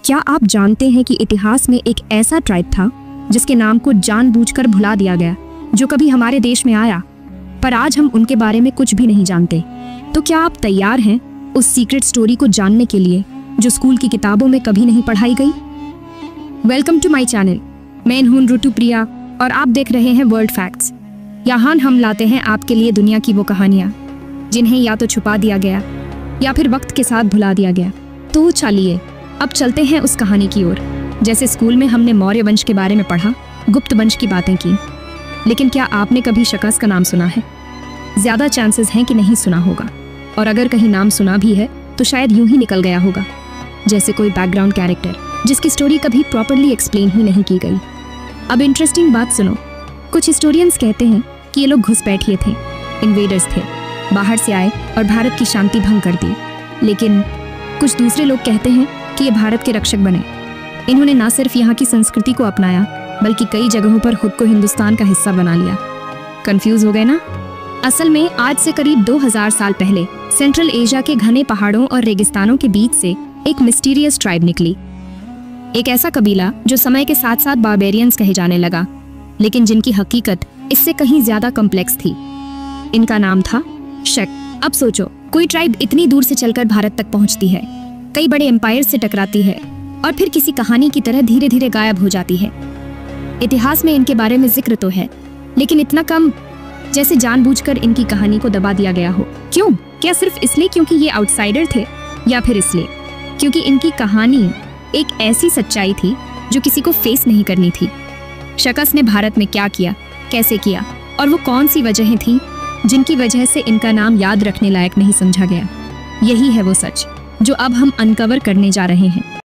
क्या आप जानते हैं कि इतिहास में एक ऐसा ट्राइब था जिसके नाम को जानबूझकर भुला दिया गया, जो कभी हमारे देश में आया, पर आज हम उनके बारे में कुछ भी नहीं जानते। तो क्या आप तैयार हैं उस सीक्रेट स्टोरी को जानने के लिए जो स्कूल की किताबों में कभी नहीं पढ़ाई गई? Welcome to my channel. मैं हूं ऋतु प्रिया और आप देख रहे हैं वर्ल्ड फैक्ट्स। यहाँ हम लाते हैं आपके लिए दुनिया की वो कहानियाँ जिन्हें या तो छुपा दिया गया या फिर वक्त के साथ भुला दिया गया। तो चलिए अब चलते हैं उस कहानी की ओर। जैसे स्कूल में हमने मौर्य वंश के बारे में पढ़ा, गुप्त वंश की बातें की, लेकिन क्या आपने कभी शकस का नाम सुना है? ज्यादा चांसेस हैं कि नहीं सुना होगा, और अगर कहीं नाम सुना भी है तो शायद यूं ही निकल गया होगा, जैसे कोई बैकग्राउंड कैरेक्टर जिसकी स्टोरी कभी प्रॉपर्ली एक्सप्लेन ही नहीं की गई। अब इंटरेस्टिंग बात सुनो। कुछ हिस्टोरियंस कहते हैं कि ये लोग घुसपैठिए थे, इन्वेडर्स थे, बाहर से आए और भारत की शांति भंग कर दी। लेकिन कुछ दूसरे लोग कहते हैं कि ये भारत के रक्षक बने। इन्होंने ना सिर्फ यहाँ की संस्कृति को अपनाया बल्कि कई जगहों पर खुद को हिंदुस्तान का हिस्सा बना लिया। कंफ्यूज हो गए ना? असल में आज से करीब 2000 साल पहले सेंट्रल एशिया के घने पहाड़ों और रेगिस्तानों के बीच से एक मिस्टीरियस ट्राइब निकली। एक ऐसा कबीला जो समय के साथ साथ बारबेरियंस कहे जाने लगा, लेकिन जिनकी हकीकत इससे कहीं ज्यादा कॉम्प्लेक्स थी। इनका नाम था शक। अब सोचो, कोई ट्राइब इतनी दूर से चलकर भारत तक पहुंचती है, कई बड़े एम्पायर से टकराती है और फिर किसी कहानी की तरह धीरे धीरे गायब हो जाती है। इतिहास में इनके बारे में जिक्र तो है, लेकिन इतना कम जैसे जानबूझकर इनकी कहानी को दबा दिया गया हो। क्यों? क्या सिर्फ इसलिए क्योंकि ये आउटसाइडर थे, या फिर इसलिए क्योंकि इनकी कहानी एक ऐसी सच्चाई थी जो किसी को फेस नहीं करनी थी? शकस ने भारत में क्या किया, कैसे किया, और वो कौन सी वजहें थी जिनकी वजह से इनका नाम याद रखने लायक नहीं समझा गया? यही है वो सच जो अब हम अनकवर करने जा रहे हैं।